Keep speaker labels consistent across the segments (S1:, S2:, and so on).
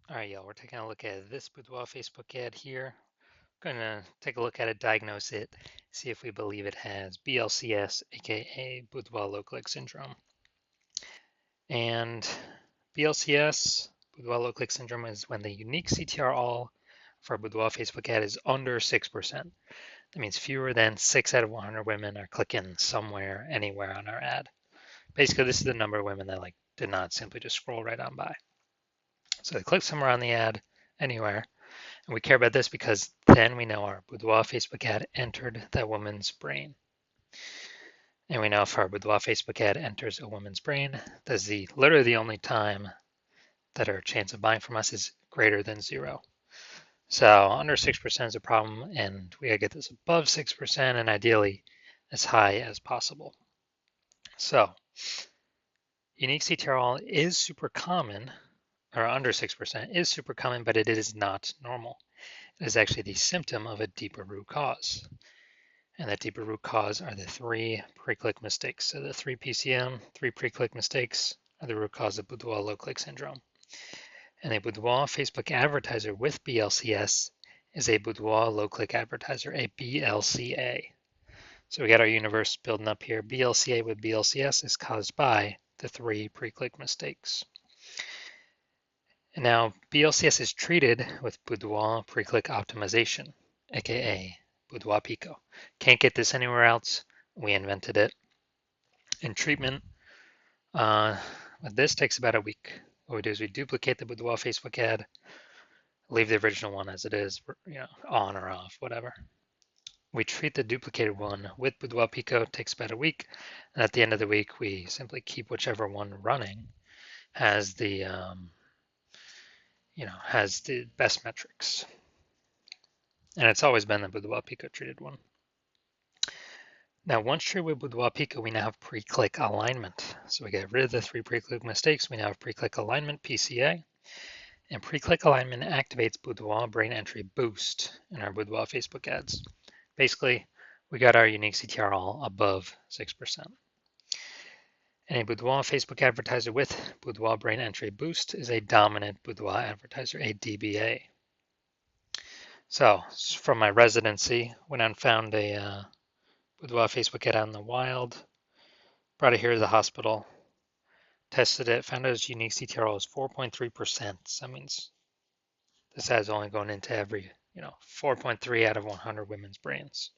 S1: All right, y'all, we're taking a look at this Boudoir Facebook ad here. Going to take a look at it, diagnose it, see if we believe it has BLCS, aka Boudoir low-click syndrome. And BLCS, Boudoir low-click syndrome, is when the unique CTR all for a Boudoir Facebook ad is under 6%. That means fewer than 6 out of 100 women are clicking somewhere, anywhere on our ad. Basically, this is the number of women that did not simply just scroll right on by. So they click somewhere on the ad, anywhere. And we care about this because then we know our Boudoir Facebook ad entered that woman's brain. And we know if our Boudoir Facebook ad enters a woman's brain, that's literally the only time that our chance of buying from us is greater than 0. So under 6% is a problem, and we gotta get this above 6% and ideally as high as possible. So unique CTRL is super common, or under 6% is super common, but it is not normal. It is actually the symptom of a deeper root cause. And that deeper root cause are the 3 pre-click mistakes. So the 3 PCM, 3 pre-click mistakes are the root cause of Boudoir low-click syndrome. And a Boudoir Facebook advertiser with BLCS is a Boudoir low-click advertiser, a BLCA. So we got our universe building up here. BLCA with BLCS is caused by the 3 pre-click mistakes. And now BLCS is treated with Boudoir pre-click optimization, aka Boudoir Pico. Can't get this anywhere else. We invented it. And treatment with this takes about a week. What we do is we duplicate the Boudoir Facebook ad, leave the original one as it is, on or off, whatever. We treat the duplicated one with Boudoir Pico. It takes about a week. And at the end of the week, we simply keep whichever one running has the has the best metrics. And it's always been the Boudoir Pico treated one. Now, once treated with Boudoir Pico, we now have pre-click alignment. So we get rid of the 3 pre-click mistakes. We now have pre-click alignment, PCA. And pre-click alignment activates Boudoir brain entry boost in our Boudoir Facebook ads. Basically, we got our unique CTR all above 6%. And a Boudoir Facebook advertiser with Boudoir brain entry boost is a dominant Boudoir advertiser, a DBA. So from my residency, went out and found a Boudoir Facebook ad out in the wild, brought it here to the hospital, tested it, found out its unique CTR was 4.3%. So that means this ad is only going into every, 4.3 out of 100 women's brains.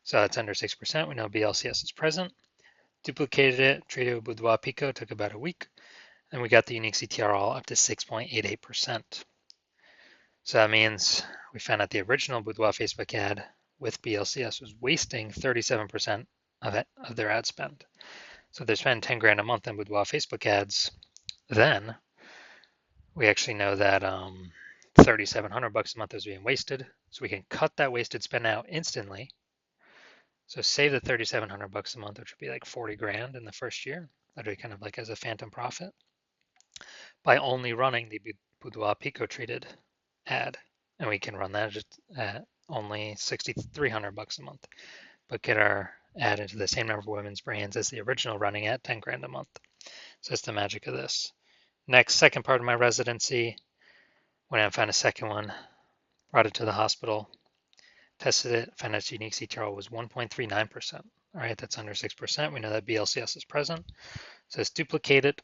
S1: So that's under 6%. We know BLCS is present. Duplicated it, treated with Boudoir Pico, took about a week, and we got the unique CTR all up to 6.88%. So that means we found out the original Boudoir Facebook ad with BLCS was wasting 37% of their ad spend. So if they're spending 10 grand a month on Boudoir Facebook ads, then we actually know that 3,700 bucks a month is being wasted. So we can cut that wasted spend out instantly. So save the 3,700 bucks a month, which would be like 40 grand in the first year. That'd be kind of like as a phantom profit by only running the Boudoir Pico treated ad. And we can run that just at only 6,300 bucks a month, but get our ad into the same number of women's brands as the original running at 10 grand a month. So that's the magic of this. Next, second part of my residency, went out and found a second one, brought it to the hospital, tested it, found its unique CTR was 1.39%. All right, that's under 6%. We know that BLCS is present. So let's duplicate it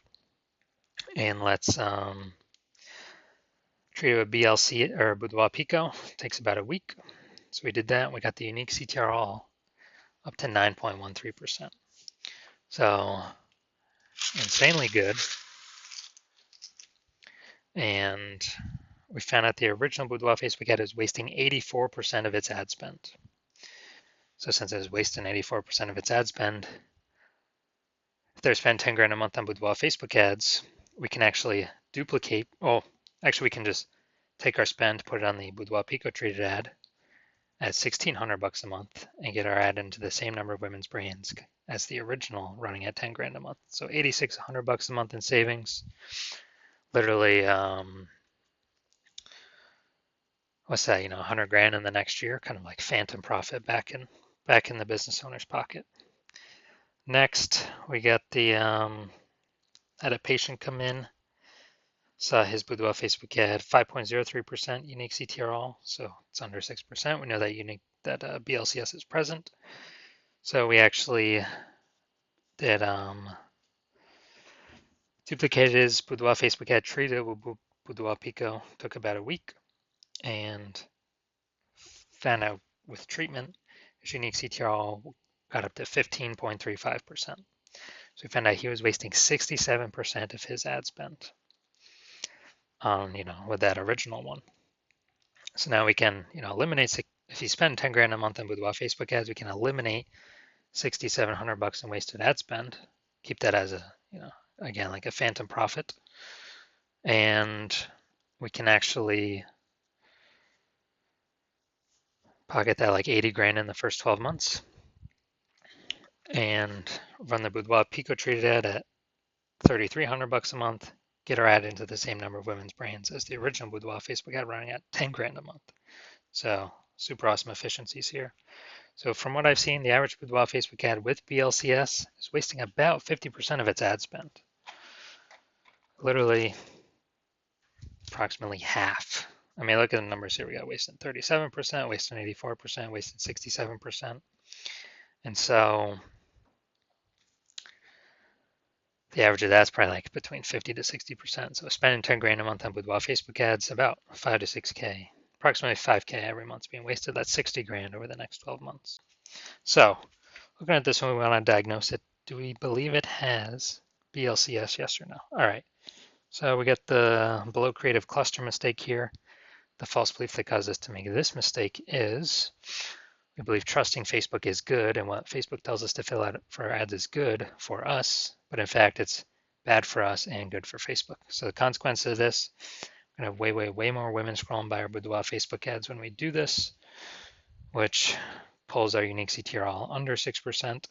S1: and let's treat it with BLC or Boudoir Pico. It takes about a week. So we did that. We got the unique CTR all up to 9.13%. So insanely good. And we found out the original Boudoir Facebook ad is wasting 84% of its ad spend. So since it is wasting 84% of its ad spend, if they're spending 10 grand a month on Boudoir Facebook ads, we can actually duplicate. Oh, actually, we can just take our spend, put it on the Boudoir Pico treated ad at 1,600 bucks a month, and get our ad into the same number of women's brands as the original, running at 10 grand a month. So 8,600 bucks a month in savings. Literally, what's that? 100 grand in the next year, kind of like phantom profit back in the business owner's pocket. Next, we got the had a patient come in, So his Boudoir Facebook ad, 5.03% unique CTRL, so it's under 6%. We know that BLCS is present. So we actually did duplicated his Boudoir Facebook ad, treated with Boudoir Pico, took about a week, and found out with treatment, his unique CTRL got up to 15.35%. So we found out he was wasting 67% of his ad spend on, with that original one. So now we can, eliminate, if you spend 10 grand a month on Boudoir Facebook ads, we can eliminate 6,700 bucks in wasted ad spend, keep that as a, again, like a phantom profit. And we can actually pocket that like 80 grand in the first 12 months and run the Boudoir Pico treated ad at 3,300 bucks a month, get our ad into the same number of women's brains as the original Boudoir Facebook ad running at 10 grand a month. So super awesome efficiencies here. So from what I've seen, the average Boudoir Facebook ad with BLCS is wasting about 50% of its ad spend. Literally approximately half. I mean, look at the numbers here. We got wasted 37%, wasted 84%, wasted 67%. And so the average of that's probably like between 50 to 60%. So spending 10 grand a month on Boudoir Facebook ads, about 5 to 6K, approximately 5K every month being wasted. That's 60 grand over the next 12 months. So looking at this one, we want to diagnose it. Do we believe it has BLCS, yes or no? All right. So we get the below creative cluster mistake here. The false belief that caused us to make this mistake is we believe trusting Facebook is good, and what Facebook tells us to fill out for our ads is good for us, but in fact it's bad for us and good for Facebook. So the consequence of this, we're gonna have way more women scrolling by our Boudoir Facebook ads when we do this, which pulls our unique CTRL under 6%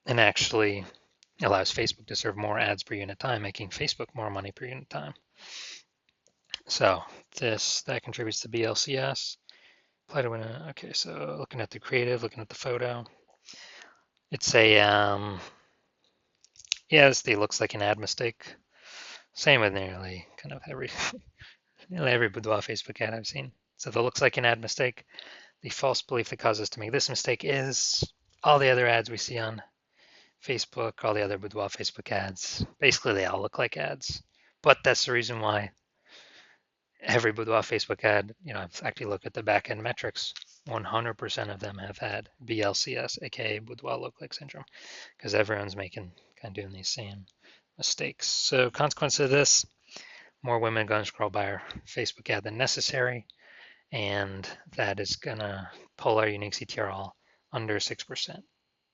S1: and actually allows Facebook to serve more ads per unit time, making Facebook more money per unit time. So that contributes to BLCS. Apply to win. Okay, so looking at the creative, looking at the photo, it's a yes, it looks like an ad mistake. Same with nearly kind of every Boudoir Facebook ad I've seen. So that looks like an ad mistake. The false belief that causes us to make this mistake is all the other ads we see on Facebook, all the other Boudoir Facebook ads. Basically, they all look like ads. But that's the reason why every Boudoir Facebook ad, I've actually looked at the back-end metrics. 100% of them have had BLCS, aka Boudoir low click syndrome, because everyone's kind of doing these same mistakes. So consequence of this, more women are going to scroll by our Facebook ad than necessary, and that is going to pull our unique CTRL under 6%.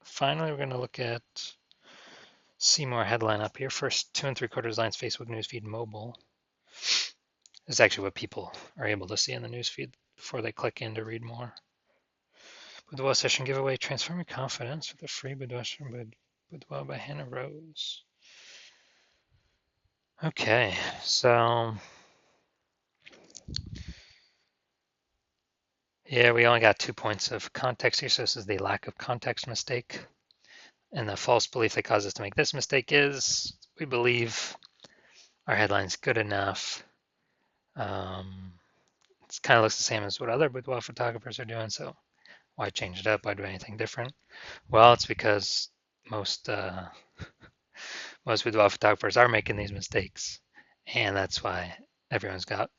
S1: Finally, we're going to look at Seymour headline up here. First 2 3/4 lines Facebook newsfeed mobile. This is actually what people are able to see in the newsfeed before they click in to read more. Boudoir session giveaway, transforming confidence with a free Boudoir by Hannah Rose. Okay, so yeah, we only got 2 points of context here, so this is the lack of context mistake. And the false belief that caused us to make this mistake is we believe our headline's good enough. It kind of looks the same as what other boudoir photographers are doing, so why change it up? Why do anything different? Well, it's because most boudoir photographers are making these mistakes, and that's why everyone's got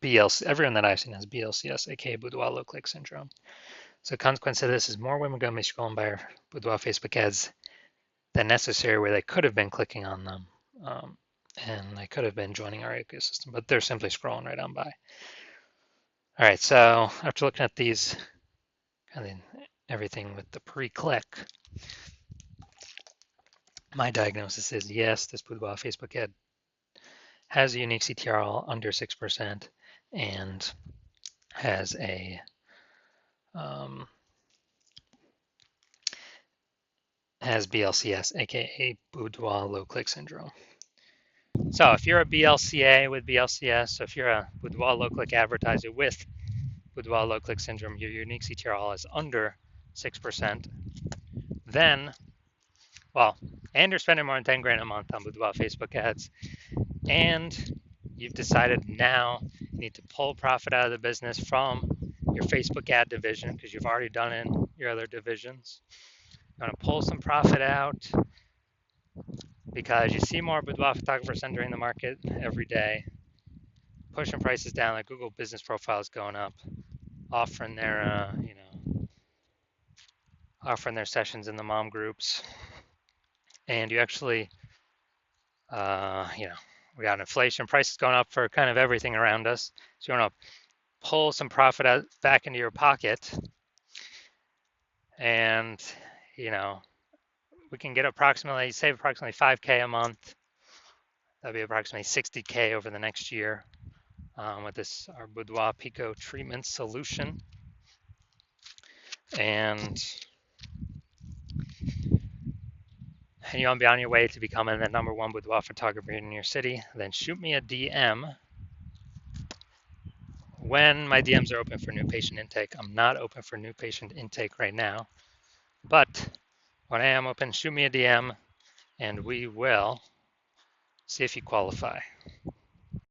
S1: everyone that I've seen has BLCS, aka Boudoir low click syndrome. So consequence of this is more women going to be scrolling by our Boudoir Facebook ads than necessary, where they could have been clicking on them, and they could have been joining our ecosystem, but they're simply scrolling right on by. All right, so after looking at these, kind of everything with the pre-click, my diagnosis is yes, this Boudoir Facebook ad has a unique CTRL under 6% and has a has BLCS, aka Boudoir low click syndrome. So if you're a BLCA with BLCS, so if you're a Boudoir low click advertiser with Boudoir low click syndrome, your unique CTRL is under 6%, then Well, and you're spending more than 10 grand a month on Boudoir Facebook ads, and you've decided now you need to pull profit out of the business from your Facebook ad division because you've already done it in your other divisions. You want to pull some profit out because you see more boudoir photographers entering the market every day, pushing prices down. Like Google Business Profile is going up, offering their offering their sessions in the mom groups, and you actually we got inflation, prices going up for kind of everything around us. So you want to pull some profit out, back into your pocket, and we can get save approximately 5K a month. That'd be approximately 60K over the next year with this our Boudoir Pico treatment solution. And you want to be on your way to becoming the #1 boudoir photographer in your city, then shoot me a DM when my DMs are open for new patient intake. I'm not open for new patient intake right now, but when I am open, shoot me a DM and we will see if you qualify.